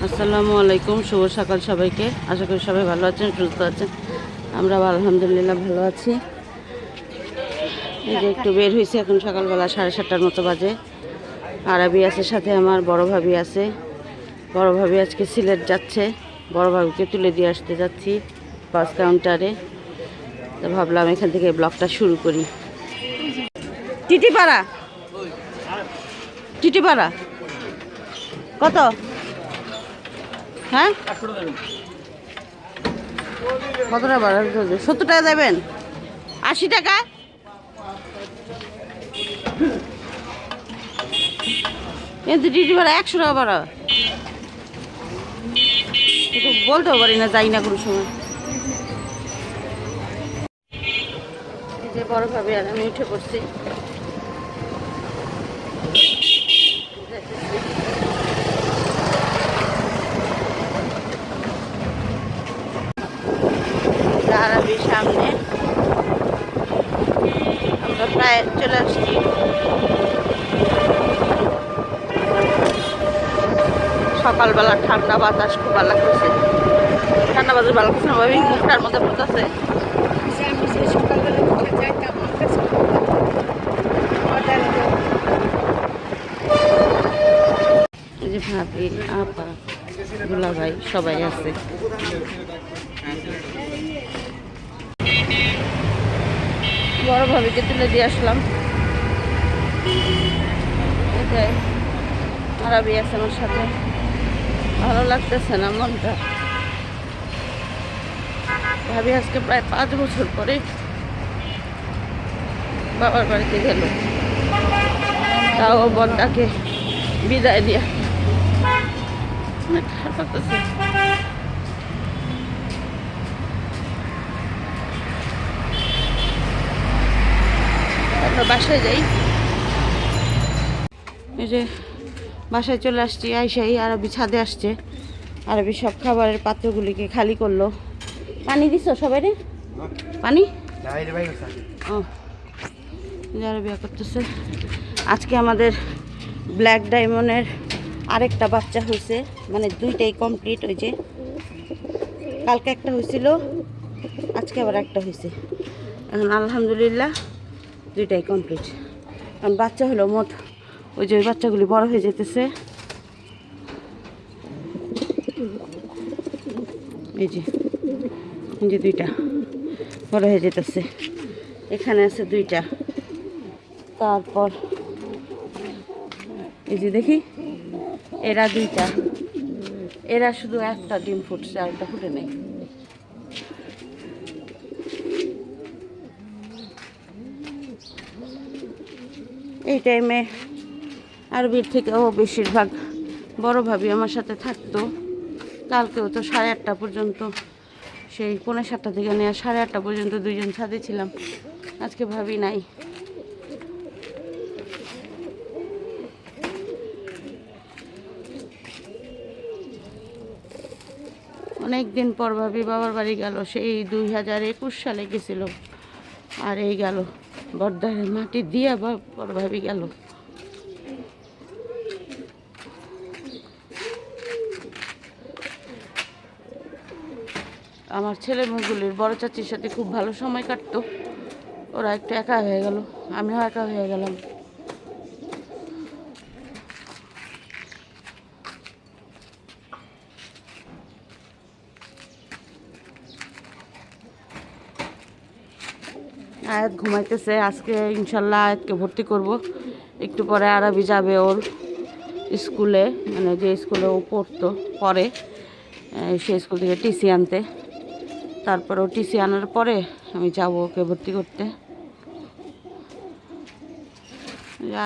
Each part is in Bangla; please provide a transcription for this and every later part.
আসসালামু আলাইকুম, শুভ সকাল সবাইকে। আশা করি সবাই ভালো আছেন, সুস্থ আছেন। আমরা আলহামদুলিল্লাহ ভালো আছি। এই যে একটু বের হয়েছে, এখন সকালবেলা 7:30টার মতো বাজে। আরবি আছে সাথে, আমার বড় ভাবি আছে। বড় ভাবি আজকে সিলেট যাচ্ছে, বড় ভাবিকে তুলে দিয়ে আসতে যাচ্ছি বাস কাউন্টারে। তো ভাবলাম এখান থেকে ব্লগটা শুরু করি। টিটিপাড়া, টিটিপাড়া কত? হ্যাঁ, কত টাকা ভাড়া? 70 টাকা দেবেন? 80 টাকা? কিন্তু টিটি ভাড়া 100 টাকা ভাড়া। একটু বলতেও পারি না, যাই না কোনো সময়। এই যে বড় ভাবে আর আমি উঠে পড়ছি। আরবির সামনে আমরা প্রায় চলে আসছি। সকালবেলা ঠান্ডা বাতাস খুব ভালো লাগতেছে। ঠান্ডা বাতাস ভালো লাগছে না ভাবি, মুখটার মধ্যে পড়তেছে। এই যে ভাবি, আপা, দুলা ভাই সবাই আছে। বড় ভাবিকে তুলে দিয়ে আসলাম। আরবি আছে আমার সাথে, ভালো লাগতেছে না মনটা। ভাবি আজকে প্রায় 5 বছর পরে বাবার বাড়িতে গেল, তাও বনটাকে বিদায় দিয়া। অনেক খারাপ লাগতেছে। আমরা বাসায় যাই। এই যে বাসায় চলে আসছি। আইসাই আরবি ছাদে আসছে। আরবি সব খাবারের পাত্রগুলিকে খালি করলো। পানি দিছ সবাই রে? পানি ও, আরবি করতেছে। আজকে আমাদের ব্ল্যাক ডায়মন্ডের আরেকটা বাচ্চা হয়েছে, মানে 2টাই কমপ্লিট। ওই যে কালকে একটা হয়েছিল, আজকে আবার একটা হয়েছে। এখন আলহামদুলিল্লাহ 2টাই কমপ্লিট। কারণ বাচ্চা হলো মোট, ওই যে ওই বাচ্চাগুলি বড় হয়ে যেতেছে। এই যে 2টা বড় হয়ে যেতেছে। এখানে আছে 2টা। তারপর এই যে দেখি, এরা 2টা। এরা শুধু একটা ডিম ফুটছে, আর একটা ফুটে নেই। এই টাইমে আরবির থেকেও বেশিরভাগ বড় ভাবি আমার সাথে থাকতো। কালকেও তো 8:30 পর্যন্ত, সেই 7:45 থেকে নিয়ে 8:30 পর্যন্ত 2জন ছাদে ছিলাম। আজকে ভাবি নাই। অনেক দিন পর ভাবি বাবার বাড়ি গেল। সেই 2021 সালে গেছিল, আর এই গেল বর্দারে মাটি দিয়া পর ভাবি গেল। আমার ছেলে মেয়েগুলির বড় চাচির সাথে খুব ভালো সময় কাটতো। ওরা একটু একা হয়ে গেল, আমিও একা হয়ে গেলাম। আয়াত ঘুমাইতেছে। আজকে ইনশাল্লাহ আয়াতকে ভর্তি করব। একটু পরে আরবি যাবে ওর স্কুলে, মানে যে স্কুলে ও পড়ে সেই স্কুল থেকে টিসি আনতে। তারপর ও টিসি আনার পরে আমি যাব ওকে ভর্তি করতে।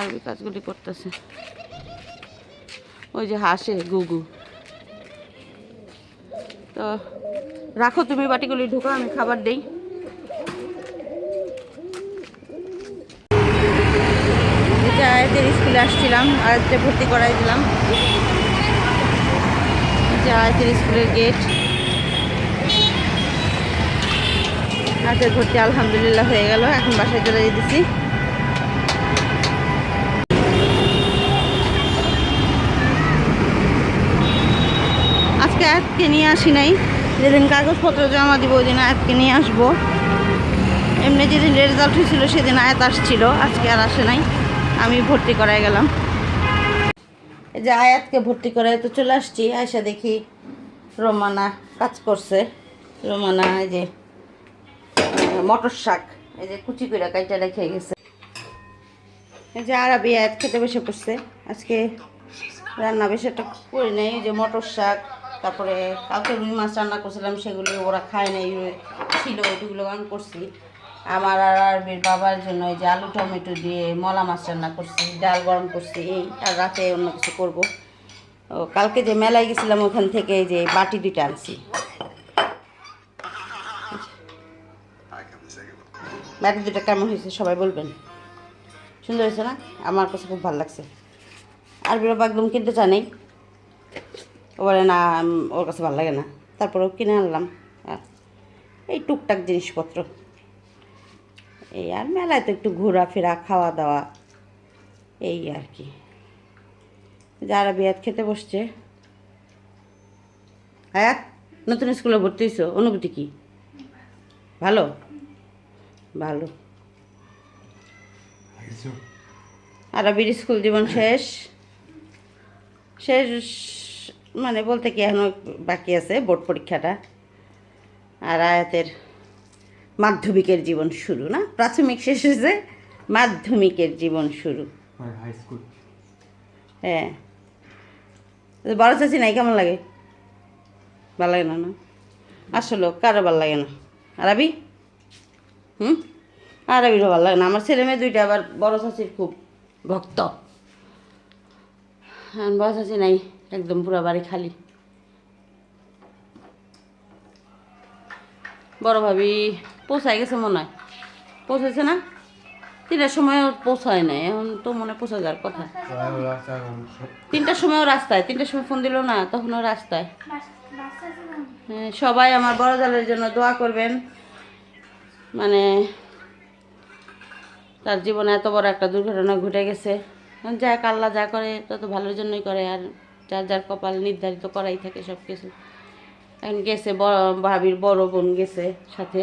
আরবি কাজগুলি করতেছে। ওই যে হাসে গুগু। তো রাখো, তুমি বাটিগুলি ঢুকো, আমি খাবার দেই। আয়াতের স্কুলে আসছিলাম, আয়াতকে ভর্তি করাই দিলাম। যে আয়াতের স্কুলের গেট। আয়াতের ভর্তি আলহামদুলিল্লাহ হয়ে গেল। এখন বাসায় চলে যেতেছি। আজকে আয়াতকে নিয়ে আসি নাই, যেদিন কাগজপত্র জমা দিব ওই দিন আয়াতকে নিয়ে আসবো। এমনি যেদিন রেজাল্ট হয়েছিল সেদিন আয়াত আসছিল, আজকে আর আসে নাই, আমি ভর্তি করাই গেলাম। এই যে আয়াতকে ভর্তি করে তো চলে আসছি, আয়সা দেখি রোমানা কাজ করছে। রোমানা এই যে মটর শাক এই যে কুচি করে কাইটা রেখে গেছে। এই যে আরবি আয়াত খেতে বসে পড়ছে। আজকে রান্না বেশি একটা করি নাই, এই যে মটর শাক, তারপরে কালকে রুই মাছ রান্না করছিলাম, সেগুলি ওরা খায় নাই ছিল, ওইগুলো আমি করছি। আমার আর আরবির বাবার জন্য এই যে আলু টমেটো দিয়ে মলা মাছ রান্না করছি, ডাল গরম করছি, এই আর রাতে অন্য কিছু করবো। ও কালকে যে মেলায় গেছিলাম ওখান থেকে এই যে বাটি দুইটা আনছি। বাটি দুটা কেমন হয়েছে সবাই বলবেন, সুন্দর হয়েছে না? আমার কাছে খুব ভালো লাগছে। আরবির বাবা একদম কিনতে চায় নাই, ও বলে না ওর কাছে ভালো লাগে না, তারপরেও কিনে আনলাম। এই টুকটাক জিনিসপত্র এই, আর মেলায় তো একটু ঘোরাফেরা খাওয়া দাওয়া এই আর কি। যারা বিয়াত খেতে বসছে। হ্যাঁ, নতুন স্কুলে ভর্তি হয়েছো, অনুভূতি কি? ভালো ভালো। আরবির স্কুল জীবন শেষ শেষ মানে বলতে কি এখনো বাকি আছে বোর্ড পরীক্ষাটা, আর আয়াতের মাধ্যমিকের জীবন শুরু। না, প্রাথমিক শেষ হয়েছে, মাধ্যমিকের জীবন শুরু। High school. হ্যাঁ, বড় চাচি নাই, কেমন লাগে? ভালো লাগে না? না আসলে কারো ভালো লাগে না। আরবি আরবিরও ভালো লাগে না। আমার ছেলে মেয়ে দুইটা আবার বড় চাচির খুব ভক্ত। বড় চাচি নাই, একদম পুরো বাড়ি খালি। বড় ভাবি পৌঁছায় গেছে মনে হয়, পৌঁছেছে না? 3টার সময় পৌঁছায় নাই, এখন তো মনে পৌঁছা যাওয়ার কথা। 3টার সময়ও রাস্তায়, 3টার সময় ফোন দিল না, তখনও রাস্তায়। হ্যাঁ, সবাই আমার বড় জালের জন্য দোয়া করবেন। মানে তার জীবনে এত বড় একটা দুর্ঘটনা ঘটে গেছে। যাক, আল্লাহ যা করে তত ভালোর জন্যই করে, আর যার যার কপাল নির্ধারিত করাই থাকে সব কিছু। এখন গেছে ভাবির বড় বোন গেছে সাথে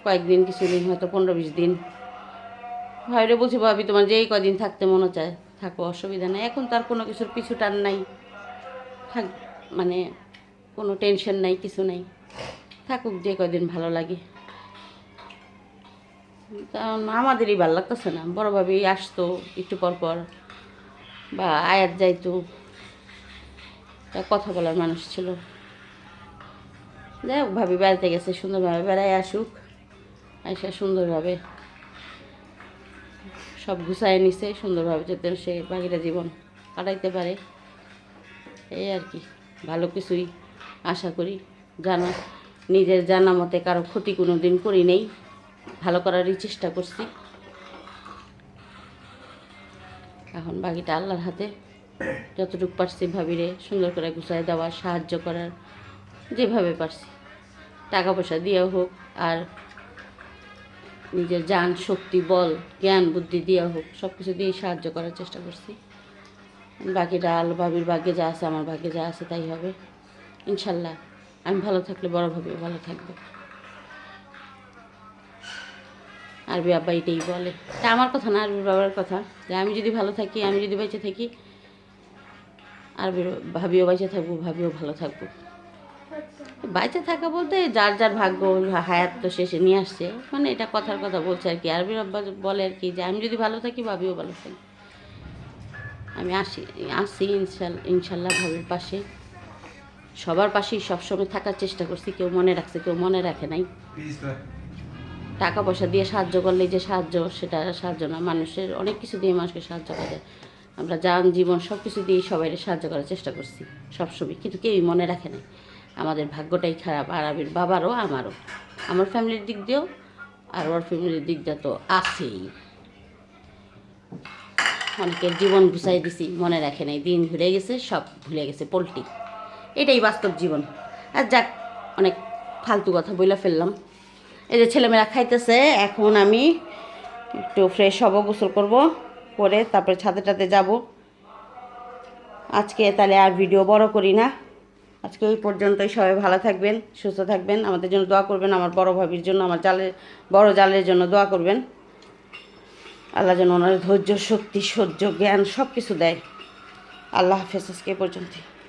কয়েকদিন, কিছুদিন, হয়তো 15-20 দিন। ভাইরে বলছি, ভাবি তোমার যেই কদিন থাকতে মনে চায় থাকো, অসুবিধা নেই। এখন তার কোনো কিছুর পিছু টান নাই, থাক, মানে কোনো টেনশন নাই, কিছু নাই, থাকুক যে কদিন ভালো লাগে। কারণ আমাদেরই ভালো লাগতেছে না। বড় ভাবি আসতো একটু পর পর, বা আয়াত যাইতো, তা কথা বলার মানুষ ছিল। যাই হোক, ভাবি বেড়াতে গেছে, সুন্দরভাবে বেড়ায় আসুক, আইসা সুন্দরভাবে সব গুছায় নিছে, সুন্দরভাবে যাতে সে বাকিটা জীবন কাটাইতে পারে, এই আর কি। ভালো কিছুই আশা করি। নিজের জানা মতে কারো ক্ষতি কোনো দিন করি নেই, ভালো করারই চেষ্টা করছি। এখন বাকিটা আল্লাহর হাতে। যতটুকু পারছি ভাবিরে সুন্দর করে গুছায় দেওয়ার, সাহায্য করার, যেভাবে পারছি, টাকা পয়সা দিয়েও হোক, আর নিজের জান শক্তি বল জ্ঞান বুদ্ধি দেওয়া হোক, সব কিছু দিয়েই সাহায্য করার চেষ্টা করছি। বাকিটা আল্লাহ, ভাবির ভাগ্যে যা আছে, আমার ভাগ্যে যা আছে তাই হবে ইনশাল্লাহ। আমি ভালো থাকলে বড় ভাবিও ভালো থাকবে। আরবি আব্বা এটাই বলে, তা আমার কথা না, আরবির বাবার কথা, যে আমি যদি ভালো থাকি, আমি যদি বেঁচে থাকি, আরবির ভাবিও বেঁচে থাকবো, ভাবিও ভালো থাকবো। বেঁচে থাকা বলতে যার যার ভাগ্য, হায়াত তো শেষে নিয়ে আসছে, মানে এটা কথার কথা বলছে আর কি। আরবির আব্বা বলে আর কি, যে আমি যদি ভালো থাকি, ভাবিও ভালো থাকি। আমি আসি ইনশাল্লাহ ভাবির পাশে, সবার পাশেই সবসময় থাকার চেষ্টা করছি। কেউ মনে রাখছে, কেউ মনে রাখে নাই। টাকা পয়সা দিয়ে সাহায্য করলে যে সাহায্য, সেটা সাহায্য না। মানুষের অনেক কিছু দিয়ে মানুষকে সাহায্য করে। আমরা জান জীবন সব কিছু দিয়েই সবাই সাহায্য করার চেষ্টা করছি সবসময়, কিন্তু কেউই মনে রাখে নাই। আমাদের ভাগ্যটাই খারাপ, আরবির বাবারও আমারও, আমার ফ্যামিলির দিক দিয়েও, আর ওর ফ্যামিলির দিক দিয়ে তো আছেই। অনেকের জীবন ঘুষাই দিছি, মনে রাখে নাই, দিন ঘুরে গেছে, সব ভুলে গেছে, পোল্টি। এটাই বাস্তব জীবন। আর যাক, অনেক ফালতু কথা বলে ফেললাম। এই যে ছেলেমেয়েরা খাইতেছে, এখন আমি একটু ফ্রেশ হব, গোসল করব, করে তারপরে ছাদে টাদে যাব। আজকে তাহলে আর ভিডিও বড় করি না, আজকে এই পর্যন্তই। সবাই ভালো থাকবেন, সুস্থ থাকবেন, আমাদের জন্য দোয়া করবেন, আমার বড় ভাবির জন্য, আমার বড় জালের জন্য দোয়া করবেন। আল্লাহ যেন ওনার ধৈর্য, শক্তি, সহ্য, জ্ঞান সব কিছু দেয়। আল্লাহ হাফেজ। আজকে এই পর্যন্তই।